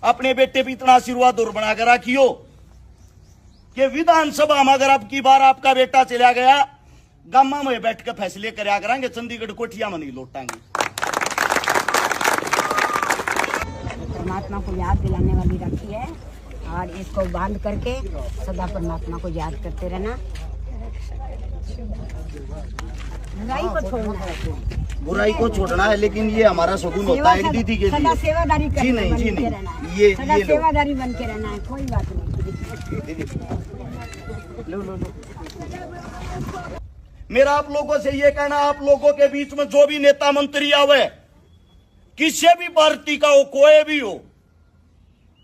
अपने बेटे पे इतना आशीर्वाद और बना कर रखियो कि विधानसभा में अगर अब की बार आपका बेटा चला गया, गामा में बैठ कर फैसले कराया करेंगे, चंडीगढ़ कोठिया में नहीं लौटाएंगे। परमात्मा को याद दिलाने वाली राखी है और इसको बांध करके सदा परमात्मा को याद करते रहना। बुराई को छोड़ना है, लेकिन ये हमारा शगुन होता है दीदी के लिए। सेवादारी जी नहीं, जी नहीं, ये सेवादारी बन के रहना है, कोई बात नहीं। लो। मेरा आप लोगों से ये कहना, आप लोगों के बीच में जो भी नेता मंत्री आवे, किसी भी पार्टी का हो, कोई भी हो,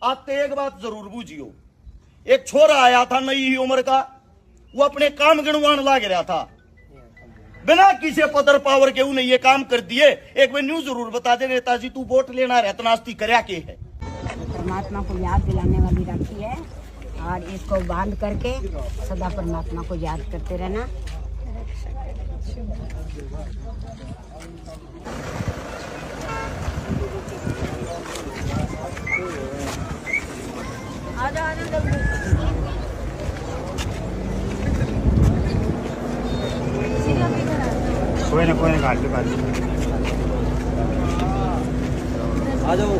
आते एक बात जरूर बूझियो। एक छोरा आया था नई ही उम्र का, वो अपने काम गिनवान लाग रहा था, बिना किसी पदर पावर के उन्हें ये काम कर दिए। एक बार न्यूज जरूर बता दे, नेताजी तू वोट लेना रहता नास्ती करया के है। परमात्मा को याद दिलाने वाली राखी है और इसको बांध करके सदा परमात्मा को याद करते रहना। कोई ना काट लो आ जाओ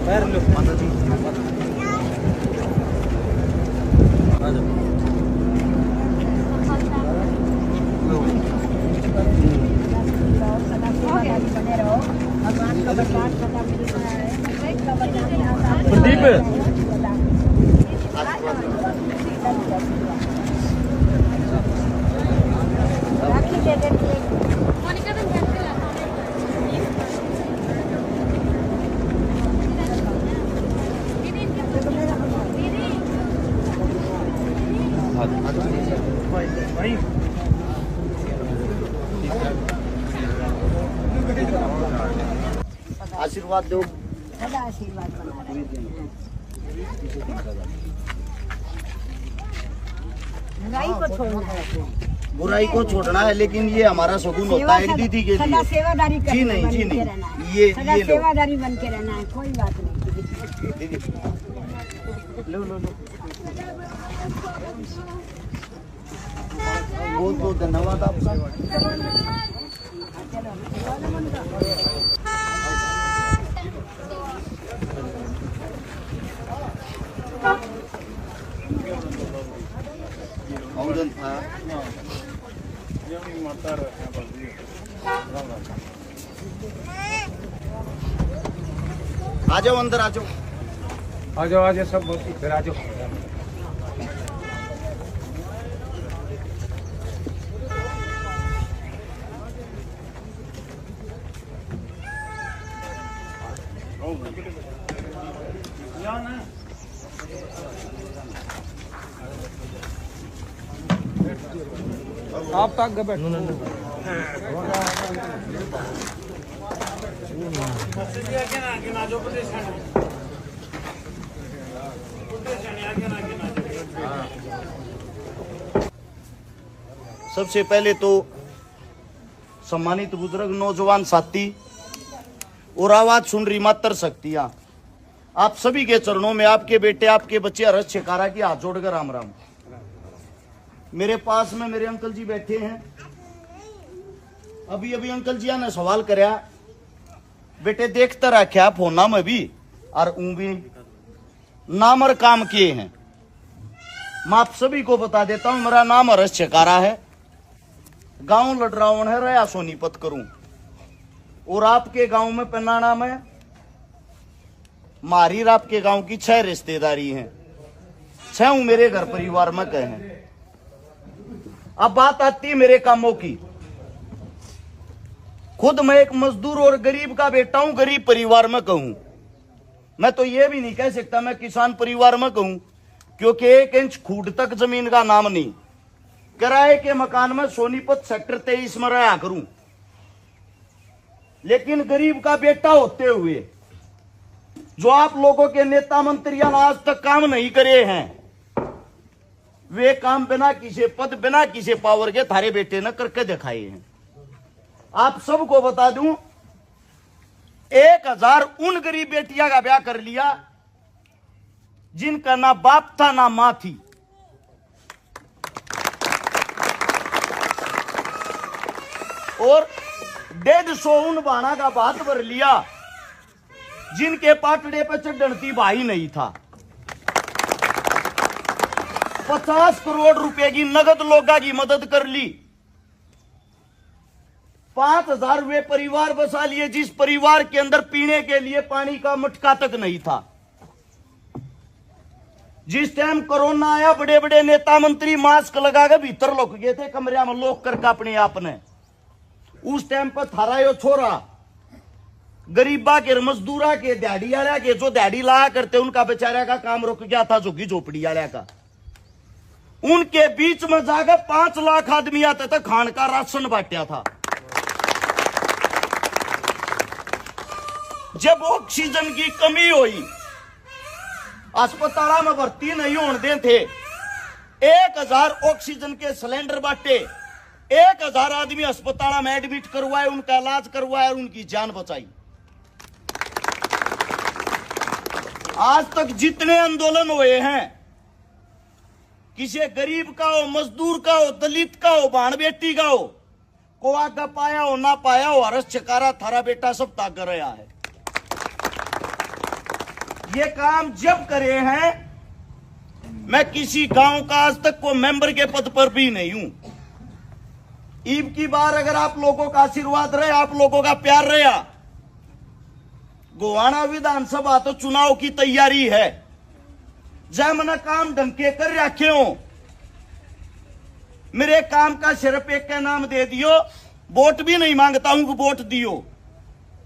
पैर लो माता जी आ जाओ। प्रदीप आशीर्वाद दो, सदा आशीर्वाद बना रहे। बुराई को छोड़ना है, लेकिन ये हमारा शगुन होता है दीदी के लिए। सेवादारी जी नहीं, जी नहीं, ये सेवादारी बन के रहना है, कोई बात नहीं। लो। बहुत बहुत धन्यवाद आपका। आ जाओ अंदर, आ जाओ सब फिर आ जाओ। आप तक बैठो सबसे पहले तो सम्मानित बुजुर्ग नौजवान साथी और आवाज सुन रही मात्र शक्तियां, आप सभी के चरणों में आपके बेटे, आपके बच्चे हर्ष शेखारा की हाथ जोड़कर राम राम। मेरे पास में मेरे अंकल जी बैठे हैं। अभी अंकल जी ने सवाल कराया, बेटे देखता रखा फोना में भी और भी नाम और काम किए हैं। मैं आप सभी को बता देता हूं, मेरा नाम हर्ष शेखारा है, गांव लडरावण है, रया सोनीपत करूं। और आपके गांव में पन्नाना में मारी आपके गांव की 6 रिश्तेदारी हैं, 6 मेरे घर परिवार में कहे हैं। अब बात आती है मेरे कामों की। खुद मैं एक मजदूर और गरीब का बेटा हूं, गरीब परिवार में कहूं। मैं तो ये भी नहीं कह सकता मैं किसान परिवार में कहूं, क्योंकि 1 इंच खूट तक जमीन का नाम नहीं। किराए के मकान में सोनीपत सेक्टर 23 में रहा करूं, लेकिन गरीब का बेटा होते हुए जो आप लोगों के नेता मंत्रियों ने आज तक काम नहीं करे हैं, वे काम बिना किसी पद, बिना किसी पावर के थारे बेटे ने करके दिखाए हैं। आप सबको बता दूं, 1000 उन गरीब बेटियां का ब्याह कर लिया जिनका ना बाप था ना मां थी। और 150 उन बाणा का बात भर लिया जिनके पाटड़े पे चढ़ती भाई नहीं था। 50 करोड़ रुपए की नगद लोगा की मदद कर ली। 5000 वे परिवार बसा लिए जिस परिवार के अंदर पीने के लिए पानी का मटका तक नहीं था। जिस टाइम कोरोना आया बड़े बड़े नेता मंत्री मास्क लगाकर भीतर लुक गए थे, कमरे में लॉक करके अपने आप ने। उस टाइम पर थारा यो छोरा गरीबा के मजदूरा के दिहाड़ी वाला के जो दिहाड़ी लाया करते उनका बेचारा का काम रुक गया था, झुग्गी झोपड़ी वाला का। उनके बीच में जाकर 5 लाख आदमी आते थे, खान का राशन बांटा था। जब ऑक्सीजन की कमी हुई, अस्पताल में भर्ती नहीं होने दे थे, 1000 ऑक्सीजन के सिलेंडर बांटे, 1000 आदमी अस्पताल में एडमिट करवाए, उनका इलाज करवाया, उनकी जान बचाई। आज तक जितने आंदोलन हुए हैं, किसी गरीब का हो, मजदूर का हो, दलित का हो, भाण बेटी का हो, को आगा पाया हो ना पाया हो, हरस चकारा थारा बेटा सब ताक रहा है। ये काम जब करे हैं, मैं किसी गांव का आज तक को मेंबर के पद पर भी नहीं हूं। ईब की बार अगर आप लोगों का आशीर्वाद रहे, आप लोगों का प्यार रहा, गोवाना विधानसभा तो चुनाव की तैयारी है। जय मना काम ढंग के कर रखे हो, मेरे काम का सिर्फ एक का नाम दे दियो, वोट भी नहीं मांगता हूं कि वोट दियो।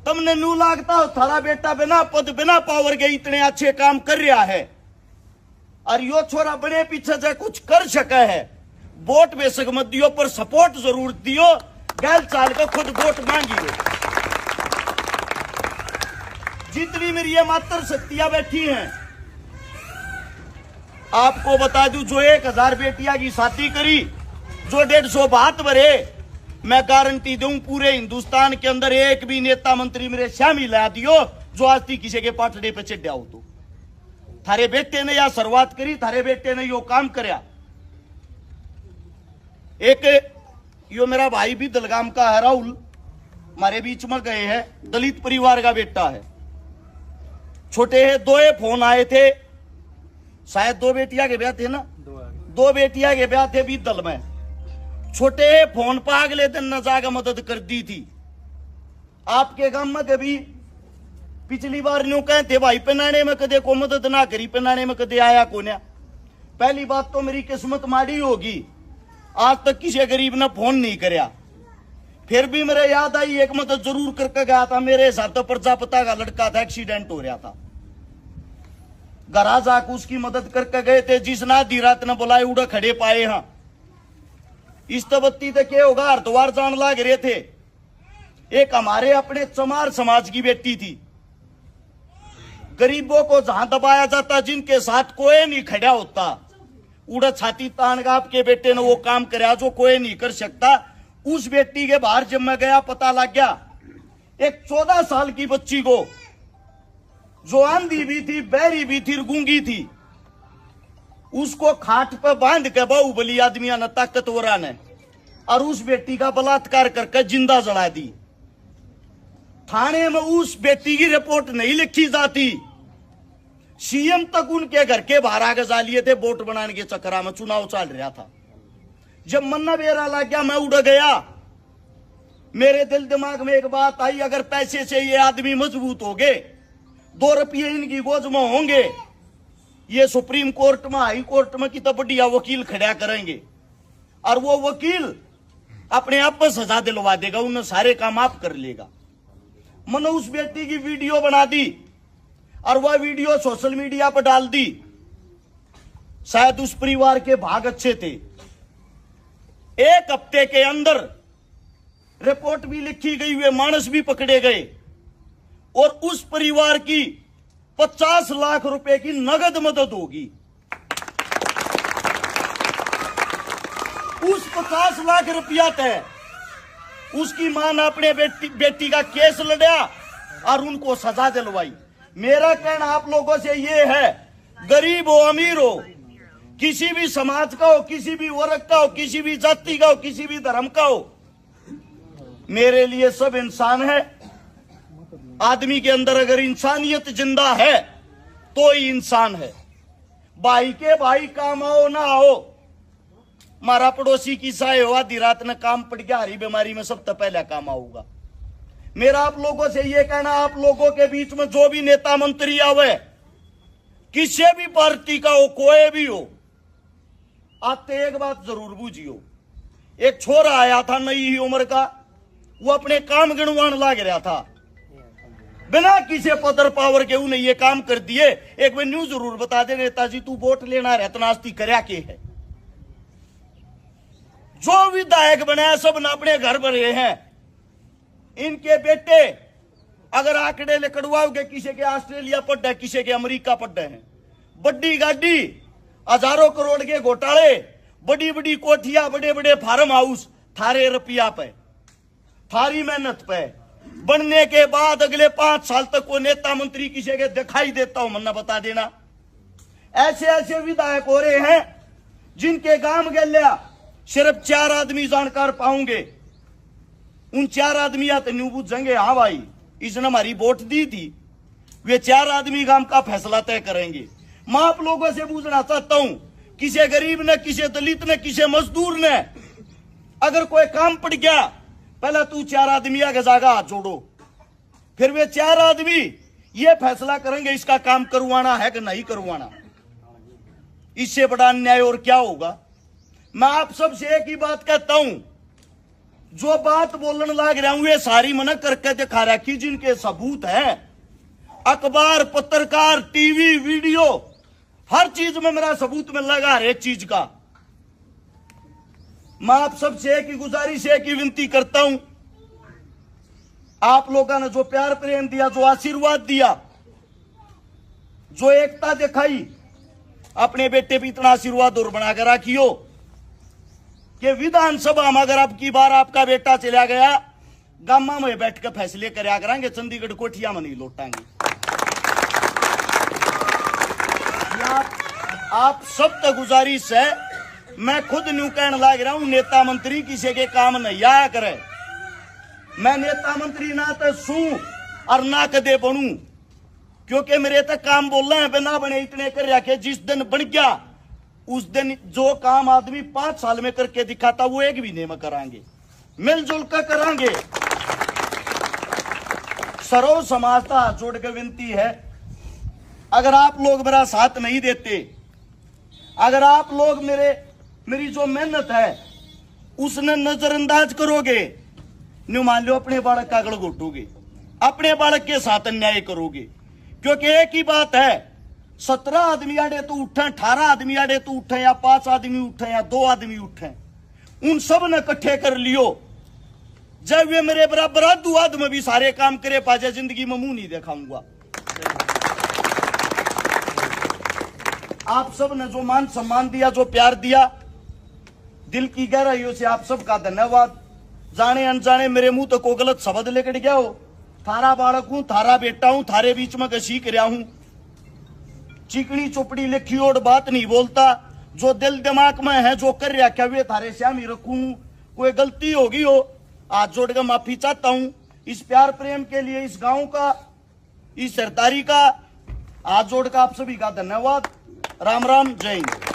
तुमने नू लागता हो थारा बेटा बिना पद बिना पावर के इतने अच्छे काम कर रहा है, और यो छोरा बड़े पीछे से कुछ कर सका है। वोट बेशक मत दियो पर सपोर्ट जरूर दियो, गैल चाल का खुद वोट मांगियो। जितनी मेरी ये मात्र शक्तियां बैठी हैं, आपको बता दूं, जो 1000 बेटियां की शादी करी, जो 150 बात भरे, मैं गारंटी दूं पूरे हिंदुस्तान के अंदर एक भी नेता मंत्री मेरे शामिल ला दियो जो आज तक किसी के पाटड़े पे चढ़ा हो। तो थारे बेटे ने या शुरुआत करी, थारे बेटे ने यो काम करया। एक यो मेरा भाई भी दलगाम का है, राहुल, हमारे बीच में गए हैं, दलित परिवार का बेटा है, छोटे है। 2 फोन आए थे, शायद 2 बेटियां के ब्याह थे ना, 2 बेटियां के ब्याह थे बीदल में। छोटे फोन पर अगले दिन न जाकर मदद कर दी थी। आपके गांव में कभी पिछली बार न्यू कहे थे भाई पेनाने में कदे को मदद ना करी, पेनाने में कदे आया को ना। पहली बात तो मेरी किस्मत माड़ी होगी, आज तक किसी गरीब ने फोन नहीं करया। फिर भी मेरे याद आई एक मदद जरूर करके गया था, मेरे साथ तो प्रजापता का लड़का था, एक्सीडेंट हो रहा था, घरा जाकर उसकी मदद करके गए थे। जिस ना दी रात ने बुलाए उड़ा खड़े पाए। हाँ, इस तबत्ती तक के होगा हरिद्वार जान लाग रहे थे। एक हमारे अपने चमार समाज की बेटी थी, गरीबों को जहां दबाया जाता, जिनके साथ कोई नहीं खड़ा होता, उड़ा छाती तान का आपके बेटे ने वो काम कराया जो कोई नहीं कर सकता। उस बेटी के बाहर जब मैं गया, पता लग गया एक 14 साल की बच्ची को, जो आंधी भी थी, बहरी भी थी, गूंगी थी, उसको खाट पर बांध के बाहुबली आदमिया ने, ताकतवरा ने, और उस बेटी का बलात्कार करके जिंदा जला दी। थाने में उस बेटी की रिपोर्ट नहीं लिखी जाती, सीएम तक उनके घर के बाहर आगे जा लिए थे। वोट बनाने के चक्कर में चुनाव चल रहा था। जब मन्ना बेरा लग गया, मैं उड़ गया। मेरे दिल दिमाग में एक बात आई, अगर पैसे से ये आदमी मजबूत हो गए, 2 रुपये इनकी गोद में होंगे, ये सुप्रीम कोर्ट में, हाई कोर्ट में कितना बढ़िया वकील खड़ा करेंगे, और वो वकील अपने आप पर सजा दिलवा देगा, उन्हें सारे काम आप कर लेगा। मैंने उस बेटी की वीडियो बना दी और वह वीडियो सोशल मीडिया पर डाल दी। शायद उस परिवार के भाग अच्छे थे, 1 हफ्ते के अंदर रिपोर्ट भी लिखी गई, वे मानस भी पकड़े गए, और उस परिवार की 50 लाख रुपए की नगद मदद होगी। उस 50 लाख रुपया तय उसकी मां ने अपने बेटी का केस लड़ा और उनको सजा दिलवाई। मेरा कहना आप लोगों से ये है, गरीब हो अमीर हो, किसी भी समाज का हो, किसी भी वर्ग का हो, किसी भी जाति का हो, किसी भी धर्म का हो, मेरे लिए सब इंसान है। आदमी के अंदर अगर इंसानियत जिंदा है तो ही इंसान है। भाई के भाई काम आओ ना आओ, मारा पड़ोसी की साय हो, आधी रात में काम पड़ गया, हरी बीमारी में सबसे पहले काम आऊंगा। मेरा आप लोगों से ये कहना, आप लोगों के बीच में जो भी नेता मंत्री आवे, किसी भी पार्टी का हो, कोई भी हो, आते एक बात जरूर बूझियो। एक छोरा आया था नई ही उम्र का, वो अपने काम गणवान लाग रहा था, बिना किसी पदर पावर के उन्हें ये काम कर दिए। एक बार न्यूज जरूर बता दे, नेताजी तू वोट लेना रहता नास्ती करया के है। जो विधायक बनाया सब ने अपने घर भरे हैं। इनके बेटे अगर आंकड़े लिखवाओगे, किसी के ऑस्ट्रेलिया पढ़ है, किसी के अमेरिका पढ़ है। बड़ी गाड़ी, हजारों करोड़ के घोटाले, बड़ी बड़ी कोठियां, बड़े बड़े फार्म हाउस, थारे रुपया पे, थारी मेहनत पे बनने के बाद अगले 5 साल तक वो नेता मंत्री किसी के दिखाई देता हूं, मन्ना बता देना। ऐसे ऐसे विधायक हो रहे हैं जिनके गांव गलिया सिर्फ 4 आदमी जानकार पाऊंगे। उन 4 आदमी तो न्यू बुझेंगे, हाँ भाई इसने हमारी वोट दी थी। वे 4 आदमी काम का फैसला तय करेंगे। मैं आप लोगों से पूछना चाहता हूं, किसी गरीब ने, किसी दलित ने, किसी मजदूर ने अगर कोई काम पड़ गया, पहला तू 4 आदमी आगे जागा हाथ जोड़ो, फिर वे 4 आदमी ये फैसला करेंगे इसका काम करवाना है कि नहीं करवाना। इससे बड़ा अन्याय और क्या होगा। मैं आप सबसे एक ही बात कहता हूं, जो बात बोलने लग रहा हूं ये सारी मना करके दिखा रहा कि जिनके सबूत है, अखबार, पत्रकार, टीवी, वीडियो, हर चीज में मेरा सबूत में लगा हर एक चीज का। मैं आप सबसे एक ही गुजारिश, एक ही विनती करता हूं, आप लोगों ने जो प्यार प्रेम दिया, जो आशीर्वाद दिया, जो एकता दिखाई, अपने बेटे पे इतना आशीर्वाद और बनाकर रखियो कि विधानसभा में अगर अब की बार आपका बेटा चला गया, गामा में बैठ कर फैसले करया करेंगे, चंडीगढ़ कोठिया में नहीं लौटाएंगे। आप सब तक गुजारिश है, मैं खुद न्यू कहने लग रहा हूं, नेता मंत्री किसी के काम नहीं आया करे। मैं नेता मंत्री ना तो सू और ना कदे बनू, क्योंकि मेरे तक काम बोल रहे हैं, बिना बने इतने कर रखे। जिस दिन बन गया उस दिन जो काम आदमी 5 साल में करके दिखाता वो 1 महीने में कराएंगे, मिलजुल कर कराएंगे। सर्व समाज का हाथ जोड़ कर विनती है, अगर आप लोग मेरा साथ नहीं देते, अगर आप लोग मेरी जो मेहनत है उसने नजरअंदाज करोगे, न्यू मान लो अपने बालक का गल घोटोगे, अपने बालक के साथ अन्याय करोगे। क्योंकि एक ही बात है, 17 आदमी आड़े तो उठे, 18 आदमी आड़े तो उठे, या 5 आदमी उठे, या 2 आदमी उठे, उन सब ने इकट्ठे कर लियो। जब वे मेरे बराबर आदू आदमी भी सारे काम करे पाजे, जिंदगी में मुंह नहीं दिखाऊंगा। आप सब ने जो मान सम्मान दिया, जो प्यार दिया, दिल की गहराइयों से आप सबका धन्यवाद। जाने अनजाने मेरे मुंह तो को गलत शब्द लेकर गया हो, थारा बालक हूं, थारा बेटा हूं, थारे बीच में सीख रहा हूं। चिकनी चोपड़ी लिखी और बात नहीं बोलता, जो दिल दिमाग में है, जो कर रहा क्या वे थारे श्यामी रखूं। कोई गलती होगी हो, हाथ जोड़कर माफी चाहता हूं। इस प्यार प्रेम के लिए इस गांव का, इस सरदारी का हाथ जोड़कर आप सभी का धन्यवाद। राम राम, जय हिंद।